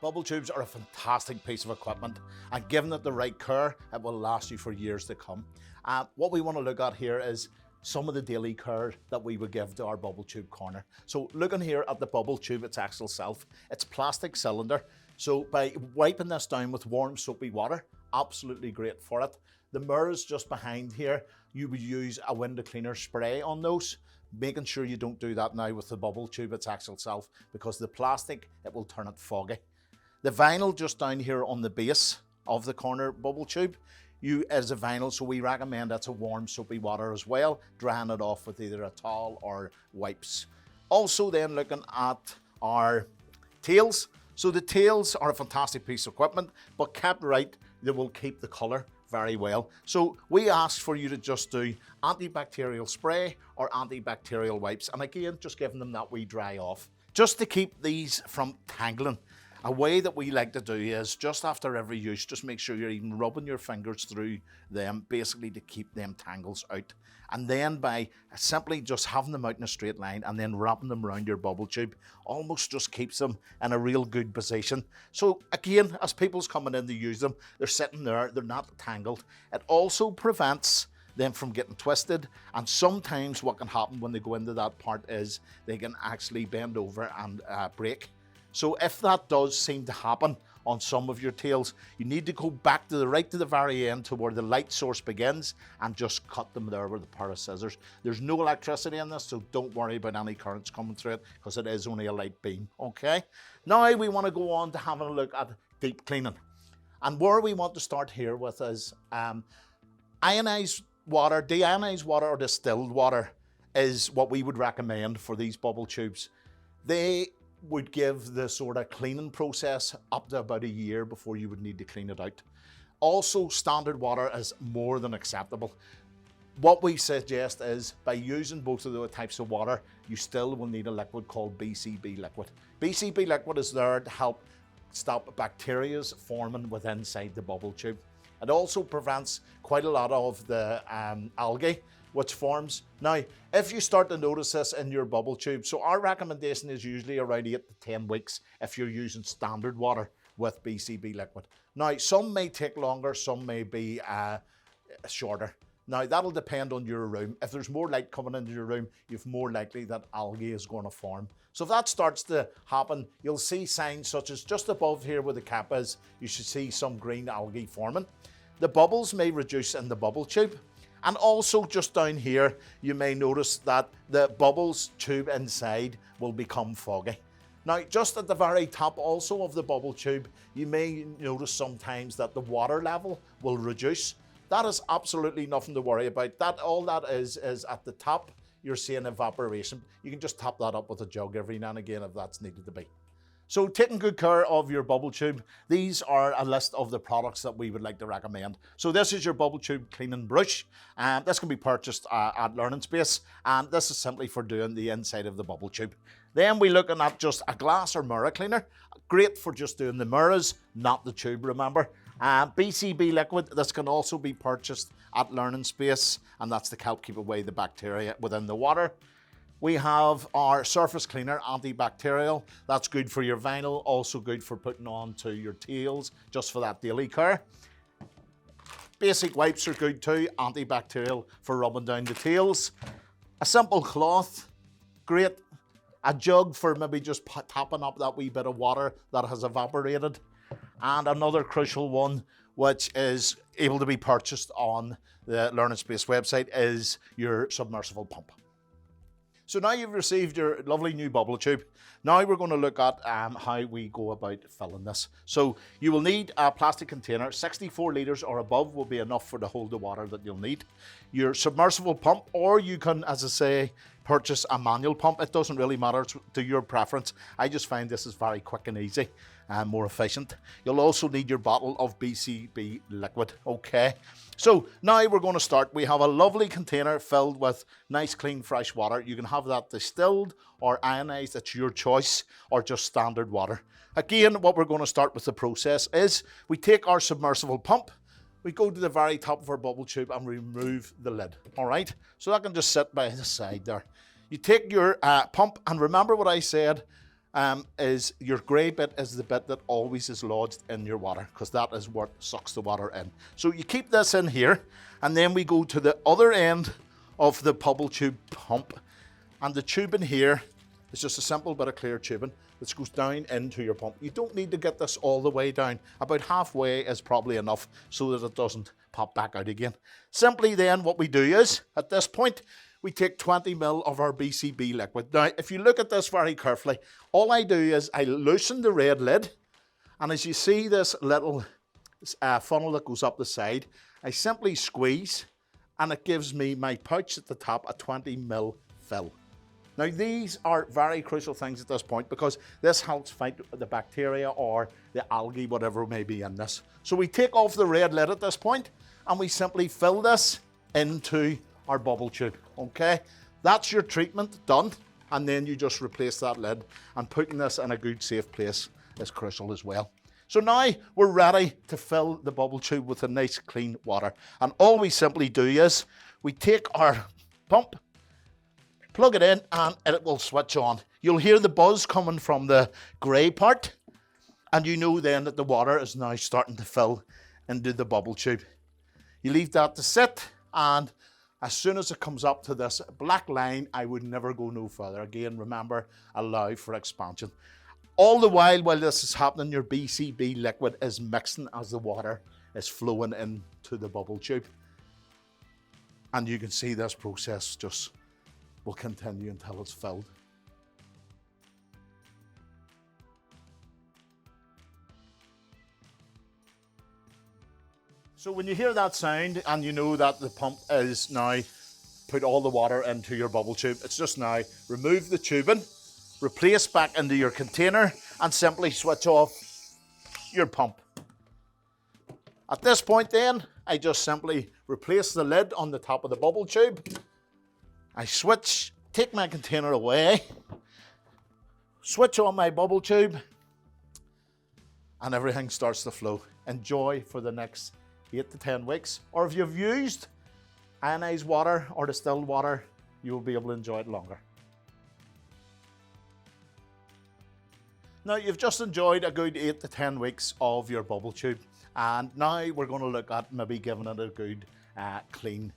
Bubble tubes are a fantastic piece of equipment, and given it the right care, it will last you for years to come. What we want to look at here is some of the daily care that we would give to our bubble tube corner. So looking here at the bubble tube, its actual self, it's plastic cylinder. So by wiping this down with warm soapy water, absolutely great for it. The mirrors just behind here, you would use a window cleaner spray on those, making sure you don't do that now with the bubble tube, its actual self, because the plastic, it will turn it foggy. The vinyl just down here on the base of the corner bubble tube, is a vinyl, so we recommend that's a warm soapy water as well, drying it off with either a towel or wipes. Also then looking at our tails. So the tails are a fantastic piece of equipment, but kept right, they will keep the colour very well. So we ask for you to just do antibacterial spray or antibacterial wipes, and again, just giving them that wee dry off. Just to keep these from tangling, a way that we like to do is just after every use, just make sure you're even rubbing your fingers through them, basically to keep them tangles out. And then by simply just having them out in a straight line and then wrapping them around your bubble tube, almost just keeps them in a real good position. So again, as people's coming in to use them, they're sitting there, they're not tangled. It also prevents them from getting twisted, and sometimes what can happen when they go into that part is they can actually bend over and break. So if that does seem to happen on some of your tails, you need to go back to the very end to where the light source begins and just cut them there with a pair of scissors. There's no electricity in this, so don't worry about any currents coming through it because it is only a light beam, okay? Now we want to go on to having a look at deep cleaning. And where we want to start here with is ionized water, deionized water or distilled water is what we would recommend for these bubble tubes. They would give the sort of cleaning process up to about a year before you would need to clean it out. Also, standard water is more than acceptable. What we suggest is by using both of the types of water, you still will need a liquid called BCB liquid. BCB liquid is there to help stop bacteria forming within inside the bubble tube. It also prevents quite a lot of the algae which forms. Now, if you start to notice this in your bubble tube, so our recommendation is usually around 8 to 10 weeks if you're using standard water with BCB liquid. Now, some may take longer, some may be shorter. Now, that'll depend on your room. If there's more light coming into your room, you've more likely that algae is going to form. So if that starts to happen, you'll see signs such as just above here where the cap is, you should see some green algae forming. The bubbles may reduce in the bubble tube. And also just down here, you may notice that the bubbles tube inside will become foggy. Now, just at the very top also of the bubble tube, you may notice sometimes that the water level will reduce. That is absolutely nothing to worry about. All that is at the top, you're seeing evaporation. You can just top that up with a jug every now and again if that's needed to be. So taking good care of your bubble tube, these are a list of the products that we would like to recommend. So this is your bubble tube cleaning brush. This can be purchased at Learning Space, and this is simply for doing the inside of the bubble tube. Then we're looking at just a glass or mirror cleaner. Great for just doing the mirrors, not the tube, remember. BCB liquid, this can also be purchased at Learning Space, and that's to help keep away the bacteria within the water. We have our surface cleaner, antibacterial. That's good for your vinyl, also good for putting on to your tails, just for that daily care. Basic wipes are good too, antibacterial for rubbing down the tails. A simple cloth, great. A jug for maybe just tapping up that wee bit of water that has evaporated. And another crucial one, which is able to be purchased on the Learning Space website, is your submersible pump. So now you've received your lovely new bubble tube. Now we're going to look at how we go about filling this. So you will need a plastic container, 64 litres or above will be enough for to hold the water that you'll need. Your submersible pump, or you can, as I say, purchase a manual pump. It doesn't really matter to your preference. I just find this is very quick and easy and more efficient. You'll also need your bottle of BCB liquid, okay? So now we're going to start. We have a lovely container filled with nice clean fresh water. You can have that distilled or ionized, it's your choice, or just standard water. Again, what we're going to start with the process is we take our submersible pump, we go to the very top of our bubble tube and remove the lid, all right? So that can just sit by the side there. You take your pump, and remember what I said, is your grey bit is the bit that always is lodged in your water, because that is what sucks the water in. So you keep this in here, and then we go to the other end of the bubble tube pump, and the tube in here is just a simple bit of clear tubing that goes down into your pump. You don't need to get this all the way down. About halfway is probably enough so that it doesn't pop back out again. Simply then what we do is, at this point, we take 20 ml of our BCB liquid. Now, if you look at this very carefully, all I do is I loosen the red lid, and as you see this little funnel that goes up the side, I simply squeeze, and it gives me my pouch at the top a 20 ml fill. Now, these are very crucial things at this point, because this helps fight the bacteria or the algae, whatever may be in this. So we take off the red lid at this point, and we simply fill this into our bubble tube, okay? That's your treatment done, and then you just replace that lid, and putting this in a good safe place is crucial as well. So now we're ready to fill the bubble tube with a nice clean water, and all we simply do is we take our pump, plug it in, and it will switch on. You'll hear the buzz coming from the grey part, and you know then that the water is now starting to fill into the bubble tube. You leave that to sit, and as soon as it comes up to this black line, I would never go no further. Again, remember, allow for expansion. All the while this is happening, your BCB liquid is mixing as the water is flowing into the bubble tube. And you can see this process just will continue until it's filled. So when you hear that sound and you know that the pump is now put all the water into your bubble tube, it's just now remove the tubing, replace back into your container, and simply switch off your pump. At this point then, I just simply replace the lid on the top of the bubble tube. I take my container away, switch on my bubble tube, and everything starts to flow. Enjoy for the next 8 to 10 weeks. Or if you've used ionized water or distilled water, you will be able to enjoy it longer. Now, you've just enjoyed a good 8 to 10 weeks of your bubble tube, and now we're going to look at maybe giving it a good clean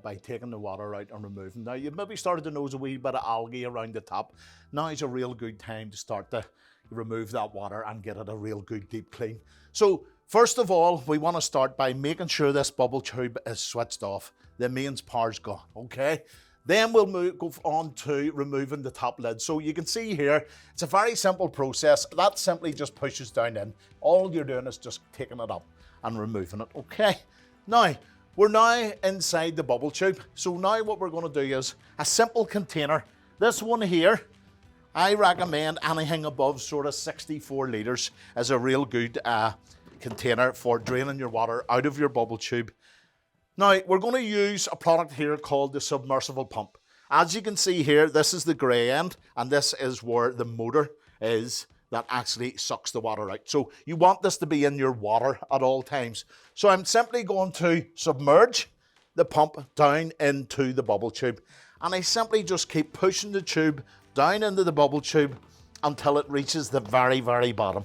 by taking the water out and removing. Now, you've maybe started to notice a wee bit of algae around the top. Now is a real good time to start to remove that water and get it a real good deep clean. So first of all, we want to start by making sure this bubble tube is switched off. The mains power's gone, okay? Then we'll go on to removing the top lid. So you can see here, it's a very simple process. That simply just pushes down in. All you're doing is just taking it up and removing it, okay? Now, we're now inside the bubble tube. So now what we're going to do is a simple container. This one here, I recommend anything above sort of 64 litres is a real good container for draining your water out of your bubble tube. Now, we're going to use a product here called the submersible pump. As you can see here, this is the grey end, and this is where the motor is that actually sucks the water out. So you want this to be in your water at all times. So I'm simply going to submerge the pump down into the bubble tube, and I simply just keep pushing the tube down into the bubble tube until it reaches the very, very bottom.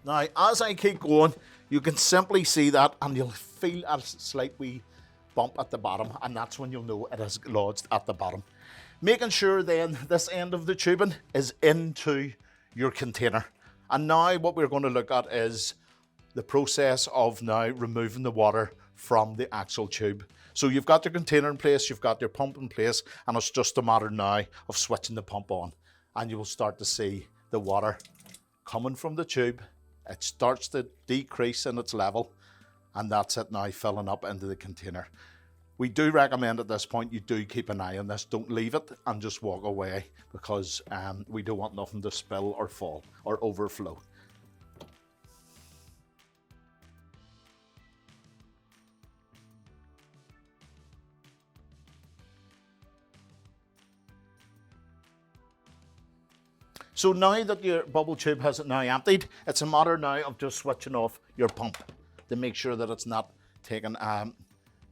Now, as I keep going, you can simply see that, and you'll feel a slight wee bump at the bottom, and that's when you'll know it has lodged at the bottom. Making sure then this end of the tubing is into your container. And now what we're going to look at is the process of now removing the water from the actual tube. So you've got your container in place, you've got your pump in place, and it's just a matter now of switching the pump on. And you will start to see the water coming from the tube. It starts to decrease in its level, and that's it now filling up into the container. We do recommend at this point you do keep an eye on this. Don't leave it and just walk away, because we don't want nothing to spill or fall or overflow. So now that your bubble tube has now emptied, it's a matter now of just switching off your pump to make sure that it's not taking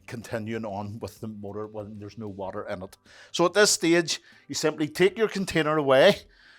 continuing on with the motor when there's no water in it. So at this stage, you simply take your container away.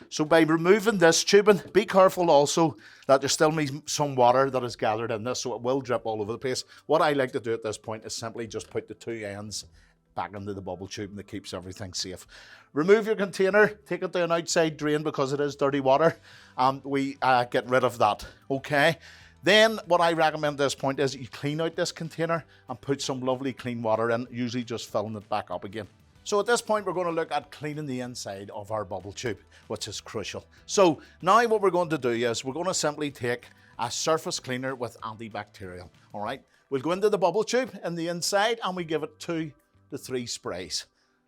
So by removing this tubing, be careful also that there still be some water that is gathered in this, so it will drip all over the place. What I like to do at this point is simply just put the two ends back into the bubble tube, and that keeps everything safe. Remove your container, take it to an outside drain because it is dirty water, and we get rid of that, okay? Then what I recommend at this point is you clean out this container and put some lovely clean water in, usually just filling it back up again. So at this point, we're going to look at cleaning the inside of our bubble tube, which is crucial. So now what we're going to do is we're going to simply take a surface cleaner with antibacterial, all right? We'll go into the bubble tube in the inside and we give it 2 to 3 sprays.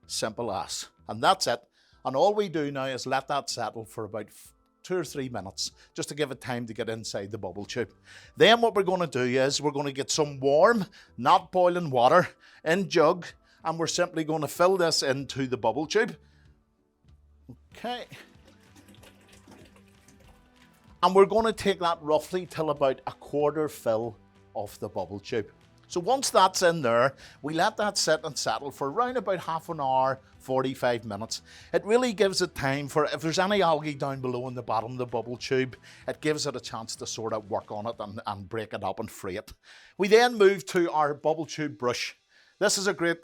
Simple as. And that's it. And all we do now is let that settle for about 2 or 3 minutes, just to give it time to get inside the bubble tube. Then what we're going to do is we're going to get some warm, not boiling water in jug, and we're simply going to fill this into the bubble tube. Okay. And we're going to take that roughly till about a quarter fill of the bubble tube. So once that's in there, we let that sit and settle for around about half an hour, 45 minutes. It really gives it time for, if there's any algae down below in the bottom of the bubble tube, it gives it a chance to sort of work on it and break it up and free it. We then move to our bubble tube brush. This is a great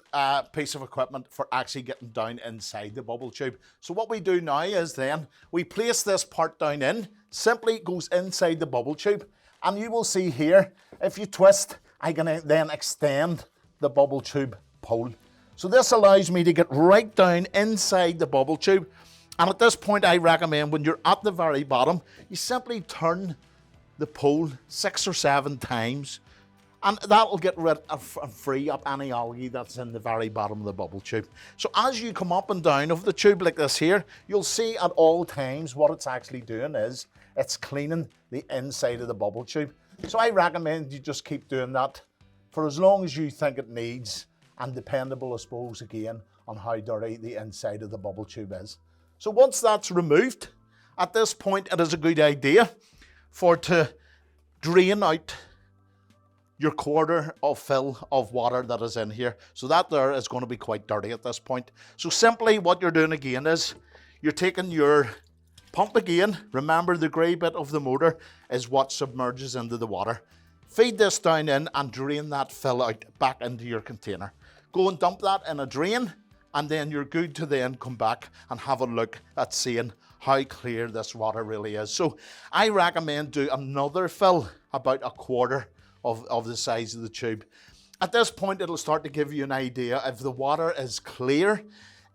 piece of equipment for actually getting down inside the bubble tube. So what we do now is then we place this part down in, simply goes inside the bubble tube, and you will see here, if you twist, I can then extend the bubble tube pole. So this allows me to get right down inside the bubble tube. And at this point, I recommend when you're at the very bottom, you simply turn the pole 6 or 7 times, and that'll get rid of and free up any algae that's in the very bottom of the bubble tube. So as you come up and down of the tube like this here, you'll see at all times what it's actually doing is it's cleaning the inside of the bubble tube. So I recommend you just keep doing that for as long as you think it needs, and dependable, I suppose, again, on how dirty the inside of the bubble tube is. So once that's removed, at this point, it is a good idea to drain out your quarter of fill of water that is in here. So that there is going to be quite dirty at this point. So simply what you're doing again is you're taking your pump again. Remember, the grey bit of the motor is what submerges into the water. Feed this down in and drain that fill out back into your container. Go and dump that in a drain, and then you're good to then come back and have a look at seeing how clear this water really is. So I recommend do another fill about a quarter of the size of the tube. At this point, it'll start to give you an idea if the water is clear.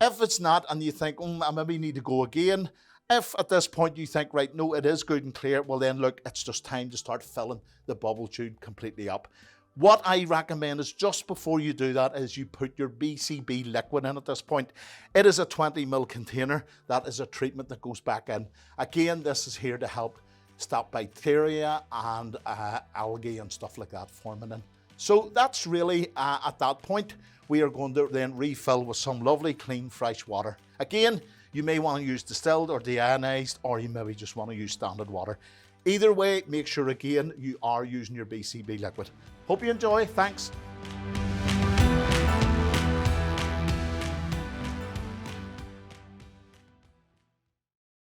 If it's not and you think, I maybe need to go again. If at this point you think, right, no, it is good and clear, well then look, it's just time to start filling the bubble tube completely up. What I recommend is just before you do that is you put your BCB liquid in at this point. It is a 20 ml container. That is a treatment that goes back in. Again, this is here to help stop bacteria and algae and stuff like that forming in. So that's really, at that point, we are going to then refill with some lovely clean fresh water. Again, you may want to use distilled or deionized, or you maybe just want to use standard water. Either way, make sure again you are using your BCB liquid. Hope you enjoy. Thanks.